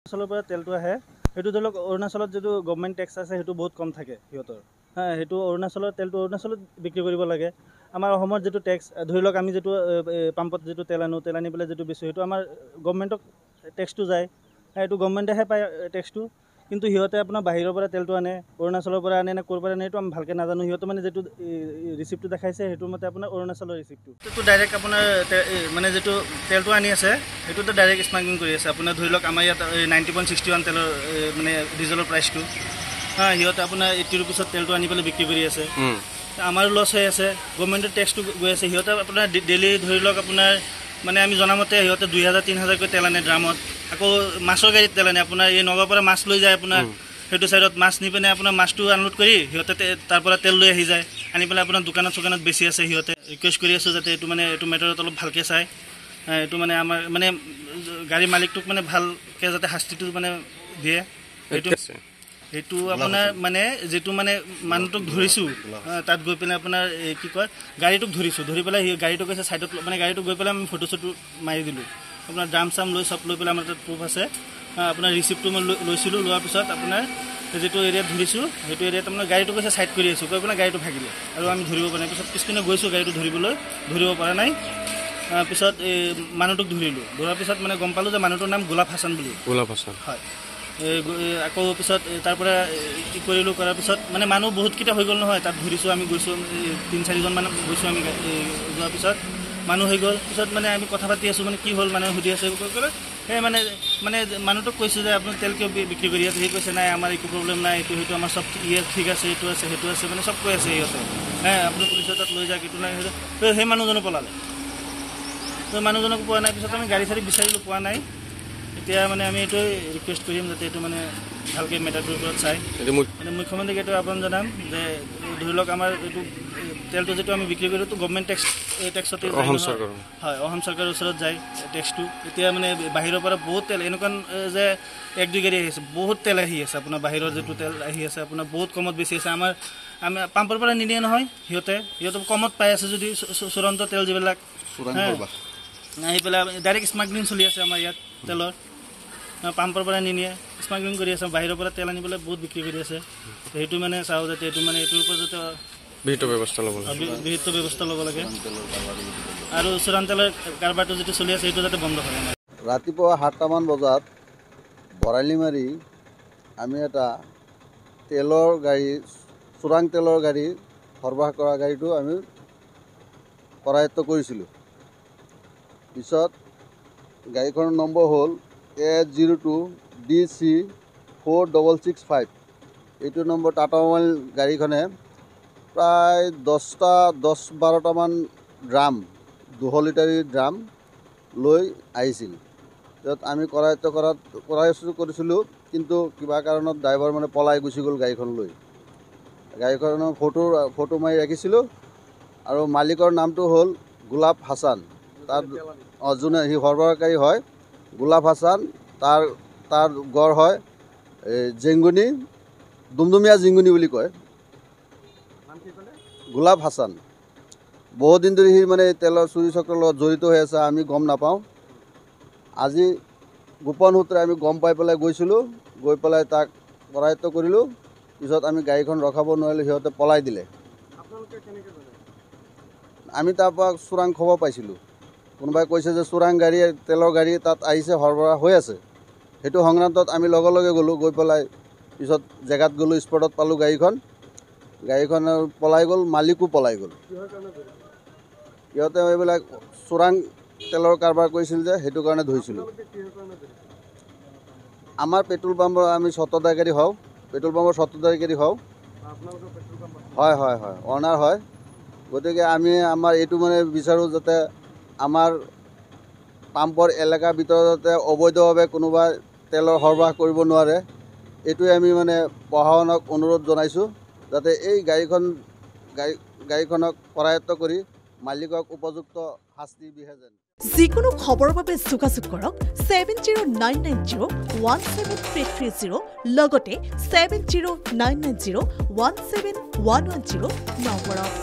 অৰুণাচলৰ পৰা তেলটো আহে সেইটো ধৰি লওক অৰুণাচলত যিটো গভৰ্ণমেণ্ট টেক্স আছে সেইটো বহুত কম থাকে সিহঁতৰ সেইটো অৰুণাচলৰ তেলটো অৰুণাচলত বিক্ৰী কৰিব লাগে আমাৰ অসমত যিটো টেক্স ধৰি লওক আমি যিটো পাম্পত যিটো তেল আনি পেলাই যিটো বেচোঁ সেইটো আমাৰ গভৰ্ণমেণ্টক টেক্সটো যায় সেইটো গভৰ্ণমেণ্টেহে পায় টেক্সটো কিন্তু সিহঁতে আপোনাৰ বাহিৰৰ পৰা তেলটো আনে অৰুণাচলৰ পৰা আনে নে ক'ৰ পৰা আনে সেইটো আমি ভালকৈ নাজানো সিহঁতে মানে যিটো ৰিচিপ্টটো দেখাইছে সেইটো মতে আপোনাৰ অৰুণাচলৰ ৰিচিপ্টটো সেইটো ডাইৰেক্ট আপোনাৰ মানে যিটো তেলটো আনি আছে সেইটোতো ডাইৰেক্ট স্মাগলিং কৰি আছে আপোনাৰ ধৰি লওক আমাৰ ইয়াত 90.61 তেলৰ মানে ডিজেলৰ প্ৰাইচটো সিহঁতে আপোনাৰ 80 ৰুপিছত তেলটো আনি পেলাই বিক্ৰী কৰি আছে আমাৰো লছ হৈ আছে গভৰ্ণমেণ্টৰ টেক্সটো গৈ আছে সিহঁতে আপোনাৰ ডেইলি ধৰি লওক আপোনাৰ মানে আমি জনামতে সিহঁতে 2000-3000কৈ তেল আনে ড্ৰামত আকৌ মাছৰ গাড়ীত তেল আনে আপোনাৰ এই নগাঁৱৰ পৰা মাছ লৈ যায় আপোনাৰ সেইটো চাইডত মাছ নি পিনে আপোনাৰ মাছটো আনলোড কৰি সিহঁতে তাৰ পৰা তেল লৈ আহি যায় আনি পেলাই আপোনাৰ দোকানত বেছি আছে সিহঁতে ৰিকুৱেষ্ট কৰি আছোঁ যাতে এইটো মানে এইটো মেটাৰত অলপ ভালকৈ চায় এইটো মানে আমাৰ মানে গাড়ী মালিকটোক মানে ভালকৈ যাতে শাস্তিটো মানে দিয়ে সেইটো আপোনাৰ মানে যিটো মানে মানুহটোক ধৰিছোঁ তাত গৈ পেলাই আপোনাৰ কি কয় গাড়ীটোক ধৰি পেলাই সেই গাড়ীটো গৈছে ছাইডত মানে গাড়ীটো গৈ পেলাই আমি ফটো চটো মাৰি দিলোঁ আপোনাৰ ড্ৰাম চাম লৈ চব লৈ পেলাই আমাৰ তাত প্ৰুফ আছে আপোনাৰ ৰিচিপ্টটো মই লৈছিলোঁ লোৱাৰ পিছত আপোনাৰ যিটো এৰিয়াত ধৰিছোঁ সেইটো এৰিয়াত আপোনাৰ গাড়ীটো গৈছে ছাইড কৰি আছোঁ গৈ পেলাই গাড়ীটো ভাগিলে আৰু আমি ধৰিব পৰা নাই পিছত পিছপিনে গৈছোঁ গাড়ীটো ধৰিব পৰা নাই পিছত এই মানুহটোক ধৰাৰ পিছত মানে গম পালোঁ যে মানুহটোৰ নাম গোলাপ হাছান বুলি হয় আকৌ পিছত তাৰ পৰা কি কৰিলোঁ কৰাৰ পিছত মানে মানুহ বহুতকেইটা হৈ গ'ল নহয় তাত ধৰিছোঁ আমি গৈছোঁ 3-4জন মান গৈছোঁ আমি যোৱাৰ পিছত মানুহ হৈ গ'ল পিছত মানে আমি কথা পাতি আছোঁ মানে কি হ'ল মানুহে সুধি আছে সেই মানে মানুহটোক কৈছোঁ যে আপুনি তেল কিয় বিক্ৰী কৰি আছে সি কৈছে নাই আমাৰ একো প্ৰব্লেম নাই এইটো সেইটো আমাৰ চব ঠিক আছে এইটো আছে সেইটো আছে মানে চব কৈ আছে সিহঁতে আপুনি পুলিচৰ তাত লৈ যাওক এইটো নাই সেই মানুহজনো পলালে মানুহজনক পোৱা নাই পিছত আমি গাড়ী চাড়ী বিচাৰিলোঁ পোৱা নাই এতিয়া মানে আমি এইটোৱে ৰিকুৱেষ্ট কৰিম যাতে এইটো মানে ভালকৈ মেটাৰটোৰ ওপৰত চাই মানে মুখ্যমন্ত্ৰীক এইটো আহ্বান জনাম যে ধৰি লওক আমাৰ এইটো তেলটো যিটো আমি বিক্ৰী কৰোঁ গভৰ্ণমেণ্ট টেক্সতে হয় অসম চৰকাৰৰ ওচৰত যায় টেক্সটো এতিয়া মানে বাহিৰৰ পৰা বহুত তেল এনেকুৱা যে 1-2 গাড়ী আহি আছে বহুত তেল আহি আছে আপোনাৰ বাহিৰৰ যিটো তেল আহি আছে আপোনাৰ বহুত কমত বেছি আছে আমি পাম্পৰ পৰা নিনিয়ে নহয় সিহঁতে কমত পাই আছে যদি চূড়ান্ত তেল যিবিলাক আহি পেলাই ডাইৰেক্ট স্মাগলিং চলি আছে আমাৰ ইয়াত তেলৰ পাম্পৰ পৰা নিনিয়ে স্মাগলিং কৰি আছে বাহিৰৰ পৰা তেল আনি পেলাই বহুত বিক্ৰী কৰি আছে সেইটো মানে চাওঁ যাতে এইটো মানে এইটোৰ ওপৰত যাতে বিহিত ব্যৱস্থা ল'ব লাগে আৰু চোৰাং তেলৰ কাৰবাৰটো যিটো চলি আছে সেইটো যাতে বন্ধ হয় ৰাতিপুৱা 7টামান বজাত বৰালি মাৰি আমি এটা তেলৰ গাড়ী চোৰাং তেলৰ গাড়ী সৰবৰাহ কৰা গাড়ীটো আমি কৰায়ত্ব কৰিছিলোঁ পিছত গাড়ীখনৰ নম্বৰ হ'ল A02DC4665 এইটো নম্বৰ টাটা মোবাইল গাড়ীখনে প্ৰায় 10-12টামান ড্ৰাম 200 লিটাৰী ড্ৰাম লৈ আহিছিল য'ত আমি কৰায়ত্ব কৰিছিলোঁ কিন্তু কিবা কাৰণত ড্ৰাইভাৰ মানে পলাই গুচি গ'ল গাড়ীখন লৈ গাড়ীখনৰ ফটো মাৰি ৰাখিছিলোঁ আৰু মালিকৰ নামটো হ'ল গোলাপ হাছান তাৰ যোনে সি সৰবৰাহকাৰী হয় গোলাপ হাছান তাৰ গড় হয় জেংগুনি ডুমডুমীয়া জিংগুনি বুলি কয় গোলাপ হাছান বহুত দিন ধৰি সি মানে তেলৰ চুৰি চক্ৰৰ লগত জড়িত হৈ আছে আমি গম নাপাওঁ আজি গোপন সূত্ৰে আমি গম পাই পেলাই গৈছিলোঁ গৈ পেলাই তাক কৰায়ত্ব কৰিলোঁ পিছত আমি গাড়ীখন ৰখাব নোৱাৰিলোঁ সিহঁতে পলাই দিলে আমি তাৰ পৰা চোৰাং খবৰ পাইছিলোঁ কোনোবাই কৈছে যে চোৰাং গাড়ী তেলৰ গাড়ী তাত আহিছে সৰবৰাহ হৈ আছে সেইটো সংক্ৰান্তত আমি লগে লগে গ'লোঁ গৈ পেলাই পিছত জেগাত গ'লোঁ স্পটত পালোঁ গাড়ীখন পলাই গ'ল মালিকো পলাই গ'ল সিহঁতে এইবিলাক চোৰাং তেলৰ কাৰবাৰ কৰিছিল যে সেইটো কাৰণে ধৰিছিলোঁ আমাৰ পেট্ৰল পাম্পৰ আমি স্বত্বদায়কাৰী হওঁ পেট্ৰল পাম্পৰ স্বত্বদায়কাৰী হওঁ হয় অনাৰ হয় গতিকে আমি আমাৰ এইটো মানে বিচাৰোঁ যাতে আমাৰ পাম্পৰ এলেকাৰ ভিতৰত যাতে অবৈধভাৱে কোনোবাই তেলৰ সৰবৰাহ কৰিব নোৱাৰে এইটোৱে আমি মানে প্ৰশাসনক অনুৰোধ জনাইছোঁ যাতে এই গাড়ীখনক কৰায়ত্ব কৰি মালিকক উপযুক্ত শাস্তি বিহে যেন যিকোনো খবৰৰ বাবে যোগাযোগ কৰক 7099017330 লগতে 7099017110 নম্বৰত